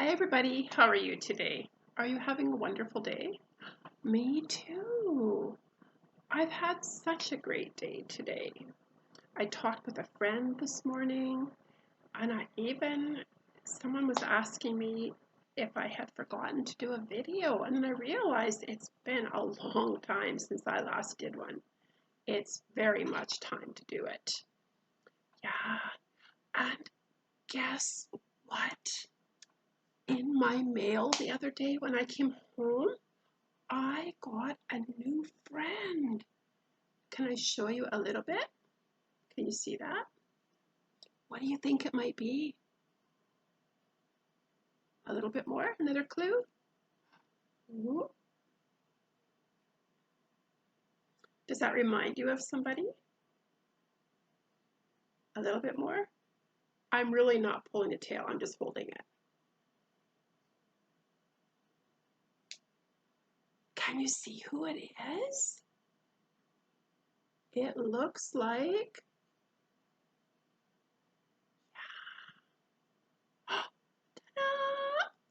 Hi everybody, how are you today? Are you having a wonderful day? Me too. I've had such a great day today. I talked with a friend this morning, and someone was asking me if I had forgotten to do a video, and I realized it's been a long time since I last did one. It's very much time to do it. Yeah, and guess what? In my mail the other day when I came home, I got a new friend. Can I show you a little bit? Can you see that? What do you think it might be? A little bit more? Another clue? Ooh. Does that remind you of somebody? A little bit more? I'm really not pulling a tail, I'm just holding it. Can you see who it is? It looks like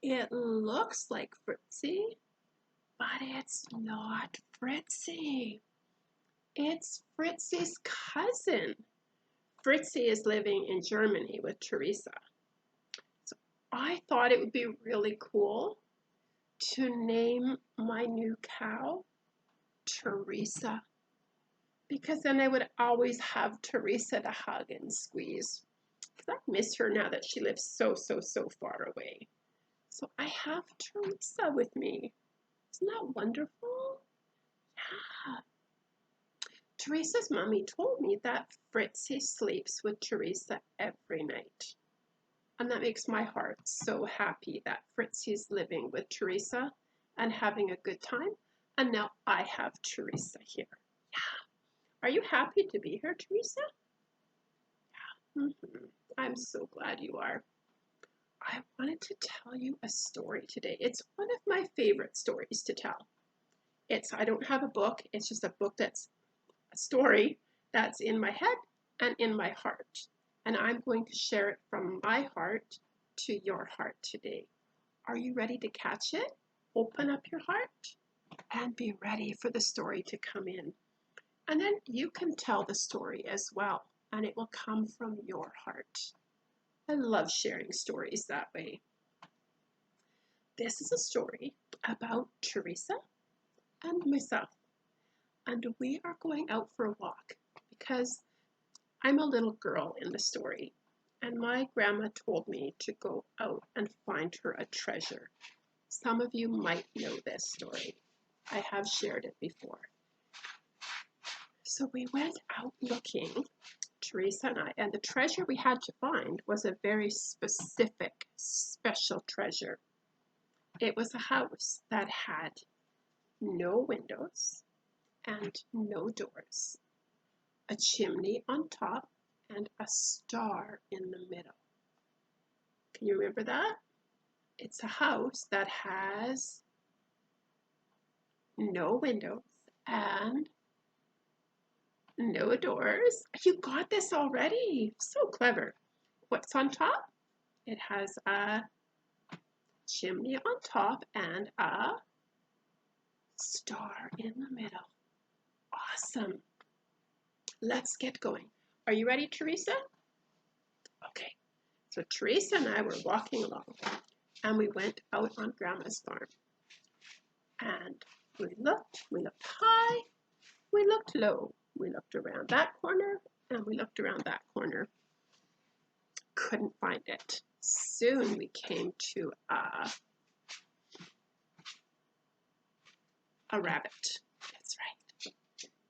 it looks like Fritzy, but it's not Fritzy. It's Fritzy's cousin. Fritzy is living in Germany with Teresa. So I thought it would be really cool to name my new cow Teresa, because then I would always have Teresa to hug and squeeze. Because I miss her now that she lives so far away. So I have Teresa with me. Isn't that wonderful? Yeah. Teresa's mommy told me that Fritzy sleeps with Teresa every night. And that makes my heart so happy that Fritzy's living with Teresa and having a good time. And now I have Teresa here. Yeah. Are you happy to be here, Teresa? Yeah. I'm so glad you are. I wanted to tell you a story today. It's one of my favorite stories to tell. I don't have a book. It's just a book that's a story that's in my head and in my heart. And I'm going to share it from my heart to your heart today. Are you ready to catch it? Open up your heart and be ready for the story to come in. And then you can tell the story as well, and it will come from your heart. I love sharing stories that way. This is a story about Teresa and myself. And we are going out for a walk because I'm a little girl in the story, and my grandma told me to go out and find her a treasure. Some of you might know this story. I have shared it before. So we went out looking, Teresa and I, and the treasure we had to find was a very specific, special treasure. It was a house that had no windows and no doors, a chimney on top, and a star in the middle. Can you remember that? It's a house that has no windows and no doors. You got this already. So clever. What's on top? It has a chimney on top and a star in the middle. Awesome. Let's get going. Are you ready, Teresa? Okay. So Teresa and I were walking along, and we went out on Grandma's farm. And we looked high, we looked low, we looked around that corner, and we looked around that corner. Couldn't find it. Soon we came to a rabbit. That's right.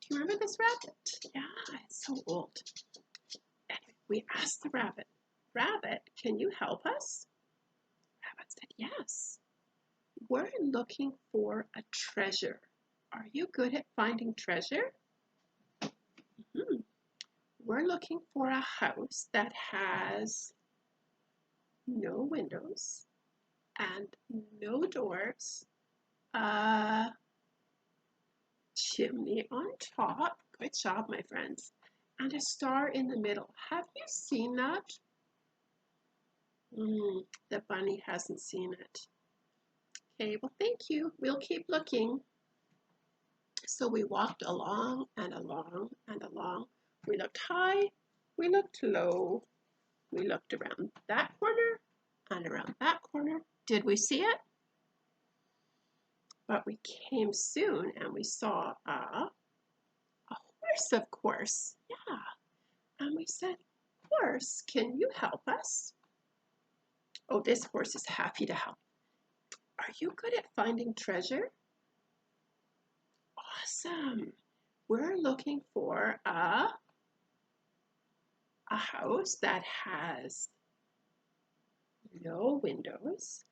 Do you remember this rabbit? Yeah, it's so old. Anyway, we asked the rabbit, "Rabbit, can you help us?" Rabbit said, "Yes. We're looking for a treasure. Are you good at finding treasure?" We're looking for a house that has no windows and no doors, a chimney on top, good job, my friends, and a star in the middle. Have you seen that? The bunny hasn't seen it. Okay, well, thank you. We'll keep looking. So we walked along and along and along. We looked high, we looked low, we looked around that corner and around that corner. Did we see it? But we came soon and we saw a horse, of course. Yeah. And we said, horse, can you help us? Oh, this horse is happy to help. Are you good at finding treasure? Awesome. We're looking for a house that has no windows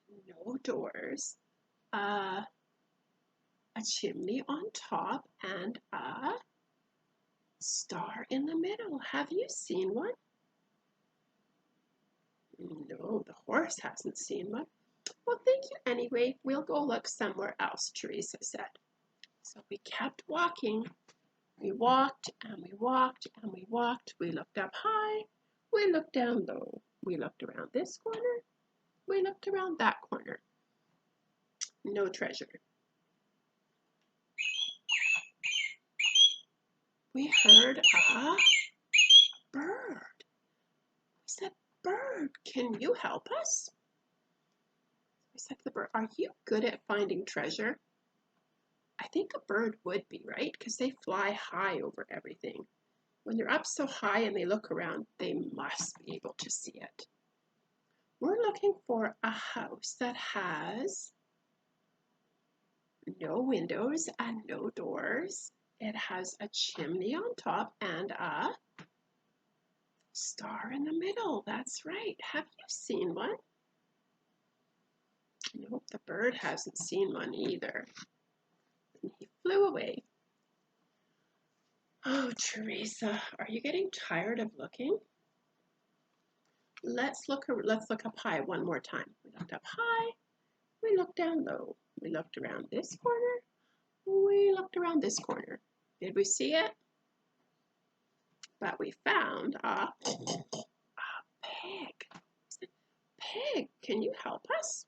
and no doors, a chimney on top, and a star in the middle. Have you seen one? No, the horse hasn't seen one. Well, thank you anyway. We'll go look somewhere else, Teresa said. So we kept walking. We walked and we walked and we walked. We looked up high. We looked down low. We looked around this corner. We looked around that corner. No treasure. We heard a bird. I said, bird, can you help us? I said to the bird, are you good at finding treasure? I think a bird would be, right? Because they fly high over everything. When they're up so high and they look around, they must be able to see it. We're looking for a house that has no windows and no doors. It has a chimney on top and a star in the middle. That's right. Have you seen one? Nope, the bird hasn't seen one either. And he flew away. Oh, Teresa, are you getting tired of looking? Let's look up high one more time. We looked up high, we looked down low. We looked around this corner, we looked around this corner. Did we see it? But we found a pig. Pig, can you help us?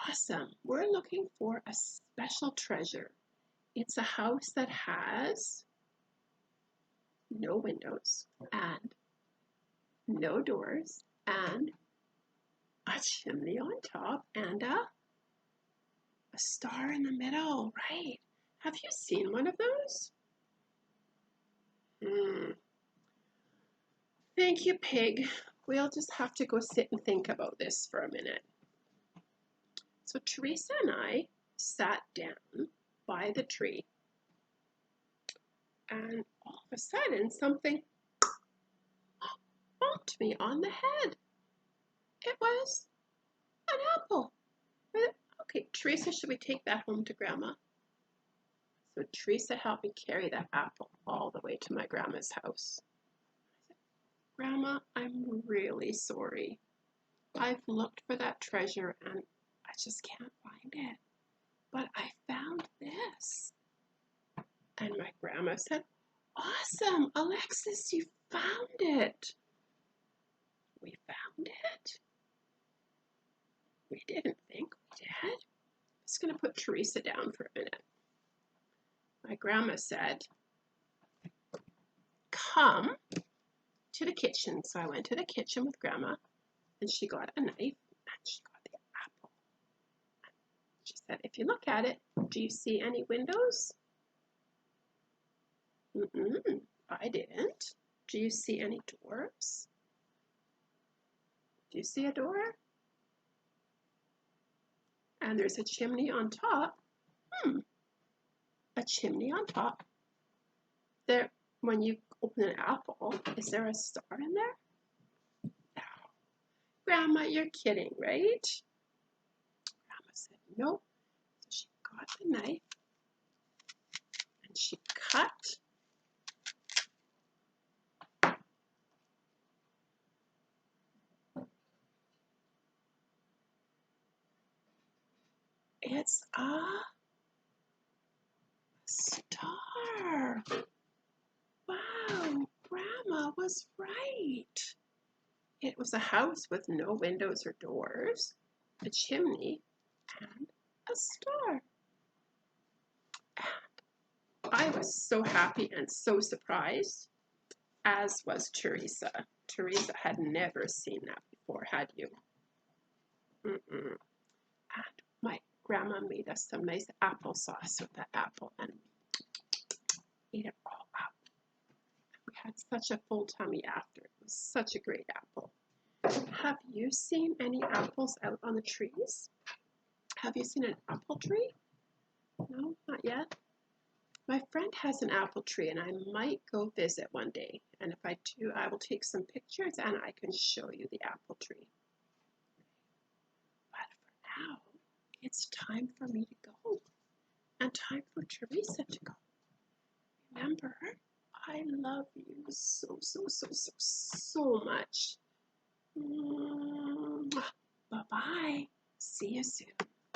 Awesome. We're looking for a special treasure. It's a house that has no windows and no doors and a chimney on top and a star in the middle, right? Have you seen one of those? Thank you, pig. We'll just have to go sit and think about this for a minute. So Teresa and I sat down by the tree, and all of a sudden something bumped me on the head. It was an apple. Okay, Teresa, should we take that home to Grandma? So Teresa helped me carry that apple all the way to my grandma's house. I said, Grandma, I'm really sorry. I've looked for that treasure and I just can't find it. But I found this. And my grandma said, awesome, Alexis, you found it. We found it? We didn't think we did. I'm just going to put Teresa down for a minute. My grandma said, come to the kitchen. So I went to the kitchen with Grandma, and she got a knife, and she got the apple. She said, if you look at it, do you see any windows? I didn't. Do you see any doors? Do you see a door? And there's a chimney on top. A chimney on top. There, when you open an apple, is there a star in there? No. Grandma, you're kidding, right? Grandma said, nope. So she got the knife and she cut it's a star. Wow, Grandma was right. It was a house with no windows or doors, a chimney, and a star. I was so happy and so surprised, as was Teresa. Teresa had never seen that before, had you? Mm-mm. And my grandma made us some nice applesauce with that apple and ate it all up. We had such a full tummy after. It was such a great apple. Have you seen any apples out on the trees? Have you seen an apple tree? No, not yet. My friend has an apple tree and I might go visit one day. And if I do, I will take some pictures and I can show you the apple tree. But for now, it's time for me to go and time for Teresa to go. Remember, I love you so much. Bye-bye. See you soon.